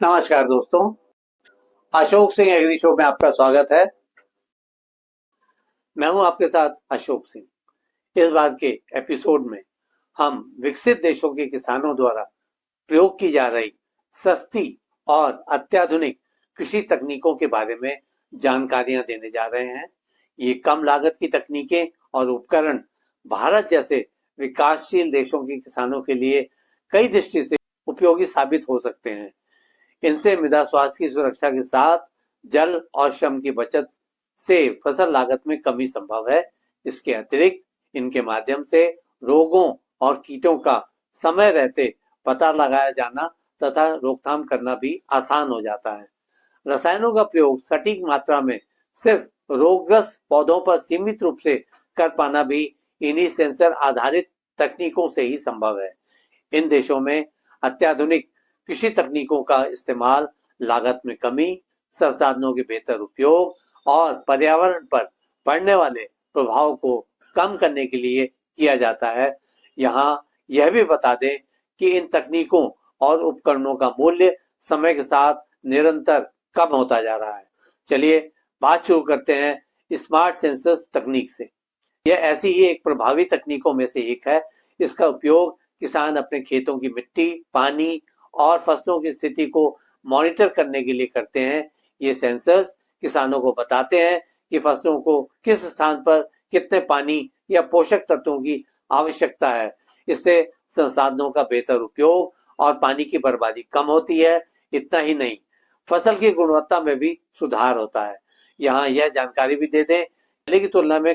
नमस्कार दोस्तों, Ashok Singh agree show में आपका स्वागत है। मैं हूं आपके साथ अशोक सिंह। इस बार के एपिसोड में हम विकसित देशों के किसानों द्वारा प्रयोग की जा रही सस्ती और अत्याधुनिक कृषि तकनीकों के बारे में जानकारियां देने जा रहे हैं। ये कम लागत की तकनीकें और उपकरण भारत जैसे विकासशील देशों के किसानों के लिए कई दृष्टि से उपयोगी साबित हो सकते हैं। इनसे मृदा स्वास्थ्य की सुरक्षा के साथ जल और श्रम की बचत से फसल लागत में कमी संभव है। इसके अतिरिक्त इनके माध्यम से रोगों और कीटों का समय रहते पता लगाया जाना तथा रोकथाम करना भी आसान हो जाता है। रसायनों का प्रयोग सटीक मात्रा में सिर्फ रोगग्रस्त पौधों पर सीमित रूप से कर पाना भी इन्हीं सेंसर आधारित तकनीकों से ही संभव है। इन देशों में अत्याधुनिक कृषि तकनीकों का इस्तेमाल लागत में कमी, संसाधनों के बेहतर उपयोग और पर्यावरण पर पड़ने वाले प्रभाव को कम करने के लिए किया जाता है। यहाँ यह भी बता दें कि इन तकनीकों और उपकरणों का मूल्य समय के साथ निरंतर कम होता जा रहा है। चलिए बात शुरू करते हैं स्मार्ट सेंसर्स तकनीक से। यह ऐसी ही एक प्रभावी तकनीकों में से एक है। इसका उपयोग किसान अपने खेतों की मिट्टी, पानी और फसलों की स्थिति को मॉनिटर करने के लिए करते हैं। ये सेंसर्स किसानों को बताते हैं कि फसलों को किस स्थान पर कितने पानी या पोषक तत्वों की आवश्यकता है। इससे संसाधनों का बेहतर उपयोग और पानी की बर्बादी कम होती है। इतना ही नहीं, फसल की गुणवत्ता में भी सुधार होता है। यहाँ यह जानकारी भी दे दें, पहले की तुलना में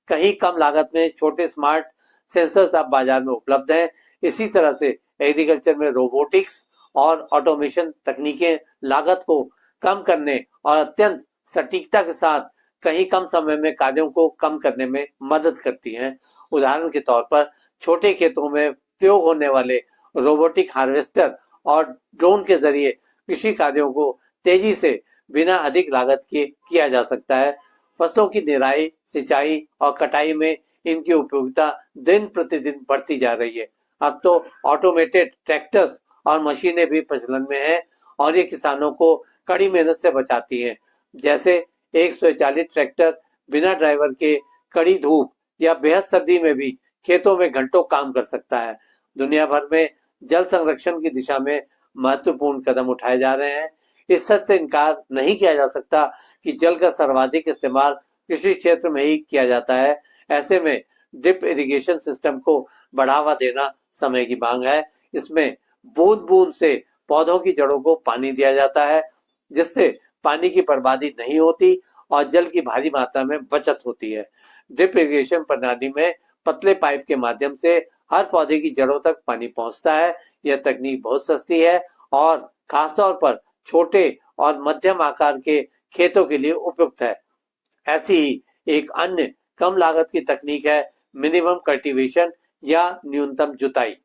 कहीं कम लागत में छोटे स्मार्ट सेंसर्स अब बाजार में उपलब्ध हैं। इसी तरह से एग्रीकल्चर में रोबोटिक्स और ऑटोमेशन तकनीकें लागत को कम करने और अत्यंत सटीकता के साथ कहीं कम समय में कार्यों को कम करने में मदद करती हैं। उदाहरण के तौर पर छोटे खेतों में प्रयोग होने वाले रोबोटिक हार्वेस्टर और ड्रोन के जरिए कृषि कार्यों को तेजी से बिना अधिक लागत के किया जा सकता है। फसलों की निराई, सिंचाई और कटाई में इनकी उपयोगिता दिन प्रतिदिन बढ़ती जा रही है। अब तो ऑटोमेटेड ट्रैक्टर्स और मशीनें भी प्रचलन में हैं और ये किसानों को कड़ी मेहनत से बचाती हैं। जैसे एक स्वचालित ट्रैक्टर बिना ड्राइवर के कड़ी धूप या बेहद सर्दी में भी खेतों में घंटों काम कर सकता है। दुनिया भर में जल संरक्षण की दिशा में महत्वपूर्ण कदम उठाए जा रहे हैं। इस सच से इनकार नहीं किया जा सकता कि जल का सर्वाधिक इस्तेमाल कृषि क्षेत्र में ही किया जाता है। ऐसे में ड्रिप इरिगेशन सिस्टम को बढ़ावा देना समय की मांग है। इसमें बूंद बूंद से पौधों की जड़ों को पानी दिया जाता है, जिससे पानी की बर्बादी नहीं होती और जल की भारी मात्रा में बचत होती है। ड्रिप इरिगेशन प्रणाली में पतले पाइप के माध्यम से हर पौधे की जड़ों तक पानी पहुंचता है। यह तकनीक बहुत सस्ती है और खासतौर पर छोटे और मध्यम आकार के खेतों के लिए उपयुक्त है। ऐसी ही एक अन्य कम लागत की तकनीक है मिनिमम कल्टीवेशन या न्यूनतम जुताई।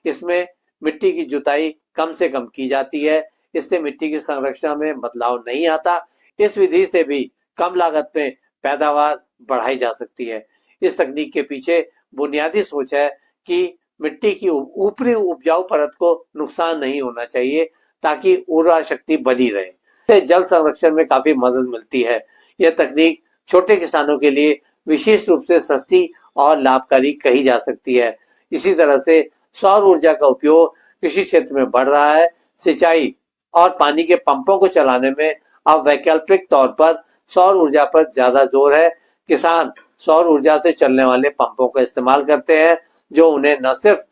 इसमें मिट्टी की जुताई कम से कम की जाती है। इससे मिट्टी की संरचना में बदलाव नहीं आता। इस विधि से भी कम लागत में पैदावार बढ़ाई जा सकती है। इस तकनीक के पीछे बुनियादी सोच है कि मिट्टी की ऊपरी उपजाऊ परत को नुकसान नहीं होना चाहिए ताकि उर्वरा शक्ति बनी रहे। इससे जल संरक्षण में काफी मदद मिलती है। यह तकनीक छोटे किसानों के लिए विशेष रूप से सस्ती और लाभकारी कही जा सकती है। इसी तरह से सौर ऊर्जा का उपयोग कृषि क्षेत्र में बढ़ रहा है। सिंचाई और पानी के पंपों को चलाने में अब वैकल्पिक तौर पर सौर ऊर्जा पर ज्यादा जोर है। किसान सौर ऊर्जा से चलने वाले पंपों का इस्तेमाल करते हैं, जो उन्हें न सिर्फ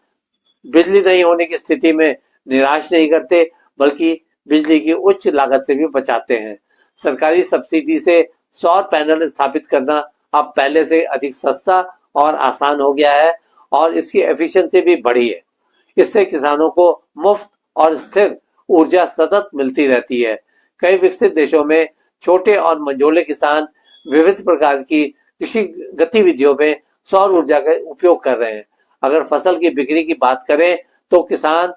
बिजली नहीं होने की स्थिति में निराश नहीं करते, बल्कि बिजली की उच्च लागत से भी बचाते हैं। सरकारी सब्सिडी से सौर पैनल स्थापित करना अब पहले से अधिक सस्ता और आसान हो गया है और इसकी एफिशिएंसी भी बढ़ी है। इससे किसानों को मुफ्त और स्थिर ऊर्जा सतत मिलती रहती है। कई विकसित देशों में छोटे और मंझोले किसान विविध प्रकार की कृषि गतिविधियों में सौर ऊर्जा का उपयोग कर रहे हैं। अगर फसल की बिक्री की बात करें तो किसान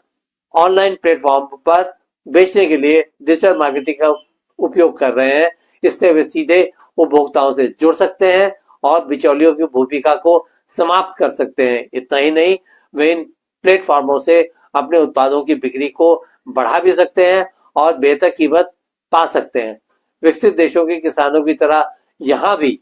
ऑनलाइन प्लेटफॉर्म पर बेचने के लिए डिजिटल मार्केटिंग का उपयोग कर रहे हैं। इससे वे सीधे उपभोक्ताओं से जुड़ सकते हैं और बिचौलियों की भूमिका को समाप्त कर सकते हैं। इतना ही नहीं, वे इन प्लेटफॉर्मों से अपने उत्पादों की बिक्री को बढ़ा भी सकते हैं और बेहतर कीमत पा सकते हैं। विकसित देशों के किसानों की तरह यहाँ भी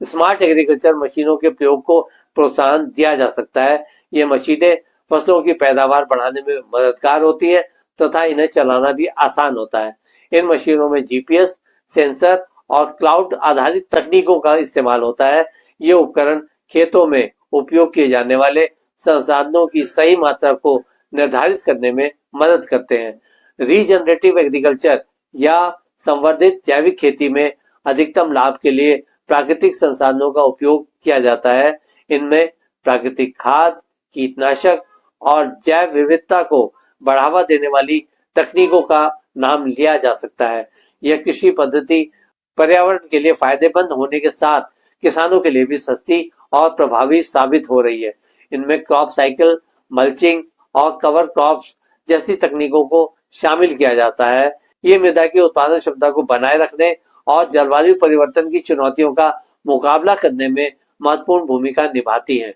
स्मार्ट एग्रीकल्चर मशीनों के प्रयोग को प्रोत्साहन दिया जा सकता है। ये मशीनें फसलों की पैदावार बढ़ाने में मददगार होती है तथा इन्हें चलाना भी आसान होता है। इन मशीनों में जीपीएस, सेंसर और क्लाउड आधारित तकनीकों का इस्तेमाल होता है। ये उपकरण खेतों में उपयोग किए जाने वाले संसाधनों की सही मात्रा को निर्धारित करने में मदद करते हैं। रीजनरेटिव एग्रीकल्चर या संवर्धित जैविक खेती में अधिकतम लाभ के लिए प्राकृतिक संसाधनों का उपयोग किया जाता है। इनमें प्राकृतिक खाद, कीटनाशक और जैव विविधता को बढ़ावा देने वाली तकनीकों का नाम लिया जा सकता है। यह कृषि पद्धति पर्यावरण के लिए फायदेमंद होने के साथ किसानों के लिए भी सस्ती और प्रभावी साबित हो रही है। इनमें क्रॉप साइकिल, मल्चिंग और कवर क्रॉप्स जैसी तकनीकों को शामिल किया जाता है। ये मृदा की उत्पादन क्षमता को बनाए रखने और जलवायु परिवर्तन की चुनौतियों का मुकाबला करने में महत्वपूर्ण भूमिका निभाती हैं।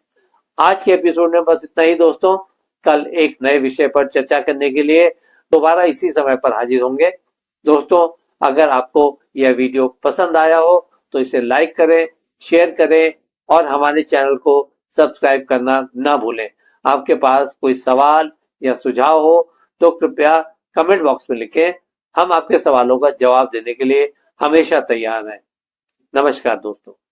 आज के एपिसोड में बस इतना ही दोस्तों। कल एक नए विषय पर चर्चा करने के लिए दोबारा इसी समय पर हाजिर होंगे। दोस्तों, अगर आपको यह वीडियो पसंद आया हो तो इसे लाइक करें, शेयर करें और हमारे चैनल को सब्सक्राइब करना ना भूलें। आपके पास कोई सवाल या सुझाव हो तो कृपया कमेंट बॉक्स में लिखें। हम आपके सवालों का जवाब देने के लिए हमेशा तैयार हैं। नमस्कार दोस्तों।